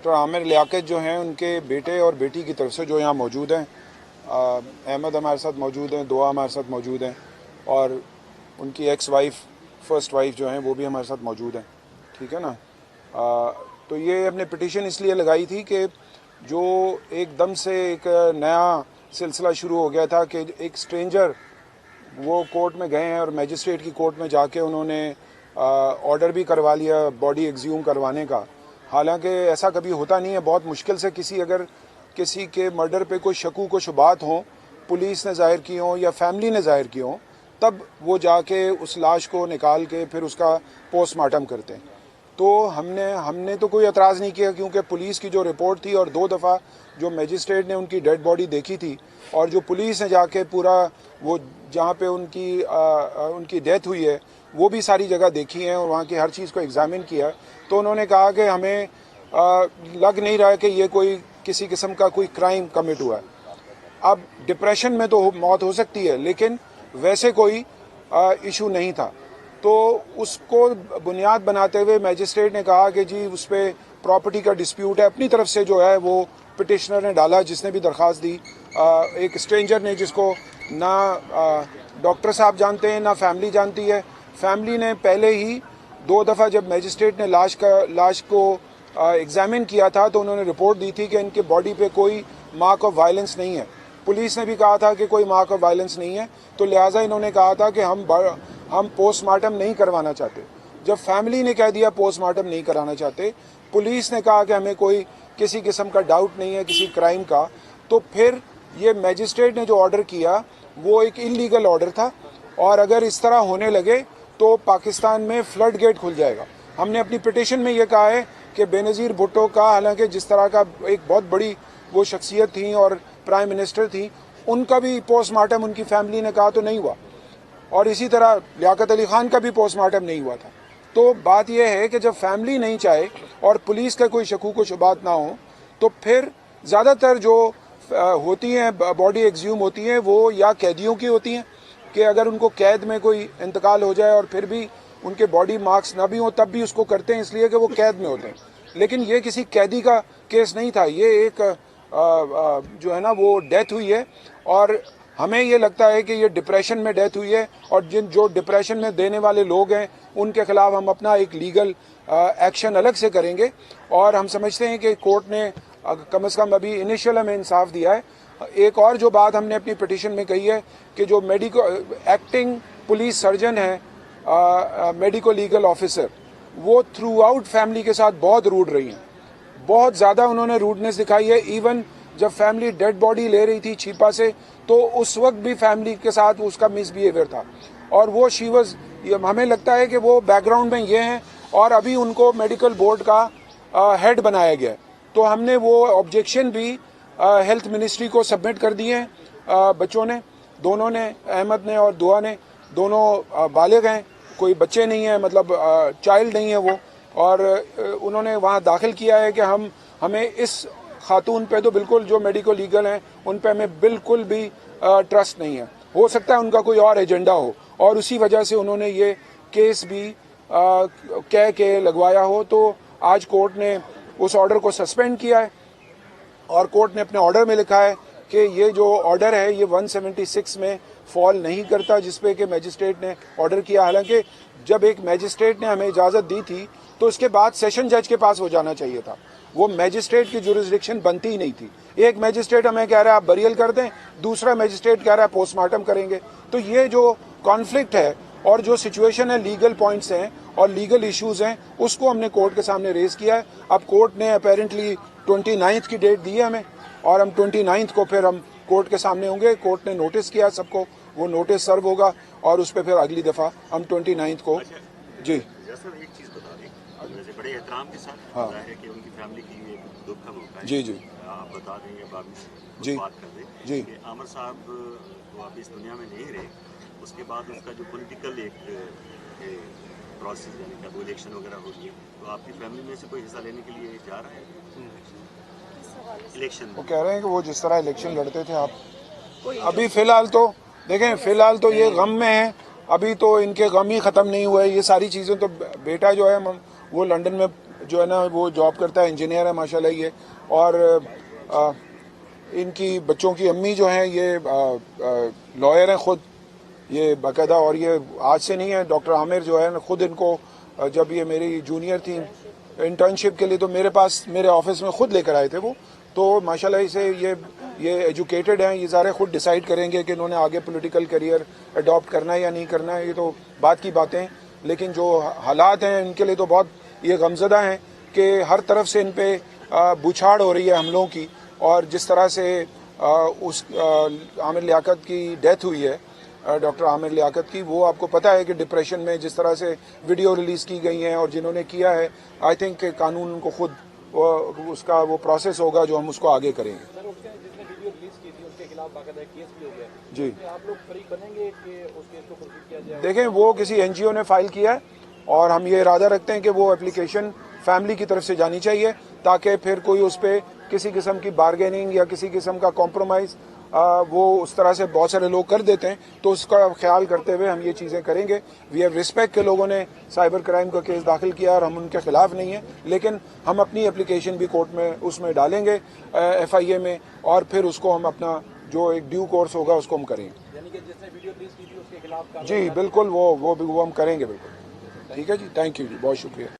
Doctor Aamir Liaquat जो हैं उनके बेटे और बेटी की तरफ से जो यहाँ मौजूद हैं, अहमद हमारे साथ मौजूद हैं, दुआ हमारे साथ मौजूद हैं और उनकी एक्स वाइफ फर्स्ट वाइफ जो हैं वो भी हमारे साथ मौजूद हैं। ठीक है ना। तो ये हमने पिटीशन इसलिए लगाई थी कि जो एकदम से एक नया सिलसिला शुरू हो गया था कि एक स्ट्रेंजर वो कोर्ट में गए हैं और मजिस्ट्रेट की कोर्ट में जाके उन्होंने ऑर्डर भी करवा लिया बॉडी एक्सह्यूम करवाने का। हालांकि ऐसा कभी होता नहीं है, बहुत मुश्किल से किसी के मर्डर पे कोई शकू को शुबात हो, पुलिस ने जाहिर की हो या फैमिली ने जाहिर की हो, तब वो जाके उस लाश को निकाल के फिर उसका पोस्टमार्टम करते हैं। तो हमने तो कोई एतराज़ नहीं किया, क्योंकि पुलिस की जो रिपोर्ट थी और 2 दफ़ा जो मजिस्ट्रेट ने उनकी डेड बॉडी देखी थी और जो पुलिस ने जाके पूरा वो जहाँ पे उनकी डेथ हुई है वो भी सारी जगह देखी है और वहाँ की हर चीज़ को एग्जामिन किया, तो उन्होंने कहा कि हमें लग नहीं रहा है कि ये कोई किसी किस्म का कोई क्राइम कमिट हुआ है। अब डिप्रेशन में तो मौत हो सकती है, लेकिन वैसे कोई इशू नहीं था। तो उसको बुनियाद बनाते हुए मैजिस्ट्रेट ने कहा कि जी उस पर प्रॉपर्टी का डिस्प्यूट है। अपनी तरफ से जो है वो पिटिशनर ने डाला, जिसने भी दरख्वास्त दी, एक स्ट्रेंजर ने जिसको ना डॉक्टर साहब जानते हैं ना फैमिली जानती है। फैमिली ने पहले ही 2 दफ़ा जब मैजिस्ट्रेट ने लाश को एग्जामिन किया था तो उन्होंने रिपोर्ट दी थी कि इनके बॉडी पे कोई मार्क ऑफ वायलेंस नहीं है। पुलिस ने भी कहा था कि कोई मार्क ऑफ वायलेंस नहीं है, तो लिहाजा इन्होंने कहा था कि हम पोस्टमार्टम नहीं करवाना चाहते। जब फैमिली ने कह दिया पोस्टमार्टम नहीं कराना चाहते, पुलिस ने कहा कि हमें कोई किसी किस्म का डाउट नहीं है किसी क्राइम का, तो फिर ये मैजिस्ट्रेट ने जो ऑर्डर किया वो एक इलीगल ऑर्डर था। और अगर इस तरह होने लगे तो पाकिस्तान में फ्लड गेट खुल जाएगा। हमने अपनी पिटिशन में ये कहा है कि बेनज़ीर भुट्टो का, हालांकि जिस तरह का एक बहुत बड़ी वो शख्सियत थी और प्राइम मिनिस्टर थी, उनका भी पोस्टमार्टम उनकी फैमिली ने कहा तो नहीं हुआ, और इसी तरह लियाकत अली खान का भी पोस्टमार्टम नहीं हुआ था। तो बात यह है कि जब फैमिली नहीं चाहे और पुलिस का कोई शकूक व शुबात ना हो, तो फिर ज़्यादातर जो होती हैं बॉडी एक्सह्यूम होती हैं वो या कैदियों की होती हैं कि अगर उनको कैद में कोई इंतकाल हो जाए और फिर भी उनके बॉडी मार्क्स ना भी हो तब भी उसको करते हैं, इसलिए कि वो कैद में होते हैं। लेकिन ये किसी कैदी का केस नहीं था, ये एक जो है ना वो डेथ हुई है और हमें ये लगता है कि ये डिप्रेशन में डेथ हुई है और जो डिप्रेशन में देने वाले लोग हैं उनके खिलाफ हम अपना एक लीगल एक्शन अलग से करेंगे। और हम समझते हैं कि कोर्ट ने कम से कम अभी इनिशियल हमें इंसाफ दिया है। एक और जो बात हमने अपनी पिटीशन में कही है कि जो एक्टिंग पुलिस सर्जन है, मेडिको लीगल ऑफिसर, वो थ्रू आउट फैमिली के साथ बहुत रूड रही हैं, बहुत ज़्यादा उन्होंने रूडनेस दिखाई है। इवन जब फैमिली डेड बॉडी ले रही थी छिपा से, तो उस वक्त भी फैमिली के साथ उसका मिसबिहेवियर था और वो हमें लगता है कि वो बैकग्राउंड में ये हैं और अभी उनको मेडिकल बोर्ड का हेड बनाया गया। तो हमने वो ऑब्जेक्शन भी हेल्थ मिनिस्ट्री को सबमिट कर दिए हैं। बच्चों ने, दोनों ने, अहमद ने और दुआ ने, दोनों बालिग हैं, कोई बच्चे नहीं है, मतलब चाइल्ड नहीं है वो, और उन्होंने वहाँ दाखिल किया है कि हमें इस खातून पे तो बिल्कुल, जो मेडिको लीगल हैं उन पे हमें बिल्कुल भी ट्रस्ट नहीं है। हो सकता है उनका कोई और एजेंडा हो और उसी वजह से उन्होंने ये केस भी कह के लगवाया हो। तो आज कोर्ट ने उस ऑर्डर को सस्पेंड किया है और कोर्ट ने अपने ऑर्डर में लिखा है कि ये जो ऑर्डर है ये 176 में फॉल नहीं करता जिस पे कि मैजिस्ट्रेट ने ऑर्डर किया। हालांकि जब एक मैजिस्ट्रेट ने हमें इजाज़त दी थी तो उसके बाद सेशन जज के पास हो जाना चाहिए था, वो मैजिस्ट्रेट की जुरिस्डिक्शन बनती ही नहीं थी। एक मैजिस्ट्रेट हमें कह रहा है आप बरियल कर दें, दूसरा मैजिस्ट्रेट कह रहा है पोस्टमार्टम करेंगे। तो ये जो कॉन्फ्लिक्ट है और जो सिचुएशन है, लीगल पॉइंट्स हैं और लीगल इश्यूज़ हैं, उसको हमने कोर्ट के सामने रेज किया है। अब कोर्ट ने अपेरेंटली 29 की डेट दी है हमें और हम 29 को फिर हम कोर्ट के सामने होंगे। कोर्ट ने नोटिस किया सबको, वो नोटिस सर्व होगा और उस पर फिर अगली दफ़ा हम 29 को। जी सर, एक चीज़ बता दें, वैसे बड़े एहतराम के साथ हाँ है कि उनकी फैमिली की एक दुख का मौका है। जी जी आप बता दें या बाद में जी बात कर दें जी कि आमिर साहब वो अभी इस दुनिया में नहीं रहे, उसके बाद उसका जो पॉलिटिकल एक प्रोसेस यानी कि वो इलेक्शन वगैरह होगी, तो आपकी फैमिली में से कोई हिस्सा लेने के लिए जा रहा है इलेक्शन में? वो कह रहे हैं कि वो जिस तरह इलेक्शन लड़ते थे आप, अभी फ़िलहाल तो देखें, फ़िलहाल तो ये गम में है, अभी तो इनके गम ही ख़त्म नहीं हुए। ये सारी चीज़ें तो बेटा जो है वो लंदन में जो है ना वो जॉब करता है, इंजीनियर है माशाल्लाह ये। और इनकी बच्चों की अम्मी जो हैं ये लॉयर हैं खुद, ये बाकायदा। और ये आज से नहीं है, डॉक्टर आमिर जो है ना खुद इनको जब ये मेरी जूनियर थी इंटर्नशिप के लिए तो मेरे पास मेरे ऑफिस में खुद लेकर आए थे वो। तो माशाल्लाह से ये एजुकेटेड हैं, ये सारे खुद डिसाइड करेंगे कि इन्होंने आगे पॉलिटिकल करियर अडॉप्ट करना है या नहीं करना है, ये तो बात की बातें हैं। लेकिन जो हालात हैं इनके लिए तो बहुत ये गमज़दा हैं कि हर तरफ से इन पे बुछाड़ हो रही है हमलों की। और जिस तरह से उस आमिर लियाकत की डेथ हुई है, डॉक्टर आमिर लियाकत की, वो आपको पता है कि डिप्रेशन में जिस तरह से वीडियो रिलीज़ की गई हैं और जिन्होंने किया है, आई थिंक कानून उनको खुद उसका वो प्रोसेस होगा जो हम उसको आगे करेंगे। सर उसने जिसने वीडियो रिलीज की थी उसके खिलाफ बाकायदा केस भी हो गया जी, तो आप लोग फरीक बनेंगे कि उस केस को प्रोसीड किया जाए? देखें वो किसी एनजीओ ने फाइल किया है और हम ये इरादा रखते हैं कि वो एप्लीकेशन फैमिली की तरफ से जानी चाहिए ताकि फिर कोई उस पर किसी किस्म की बारगेनिंग या किसी किस्म का कॉम्प्रोमाइज़ वो उस तरह से बहुत सारे लोग कर देते हैं, तो उसका ख्याल करते हुए हम ये चीज़ें करेंगे। वी हैव रिस्पेक्ट के लोगों ने साइबर क्राइम का केस दाखिल किया और हम उनके खिलाफ नहीं हैं, लेकिन हम अपनी एप्लीकेशन भी कोर्ट में उसमें डालेंगे FIA में, और फिर उसको हम अपना जो एक ड्यू कोर्स होगा उसको हम करेंगे। यानी कि जिसने वीडियो रिलीज की थी उसके खिलाफ जी बिल्कुल, वो हम करेंगे बिल्कुल। ठीक है जी, थैंक यू जी, बहुत शुक्रिया।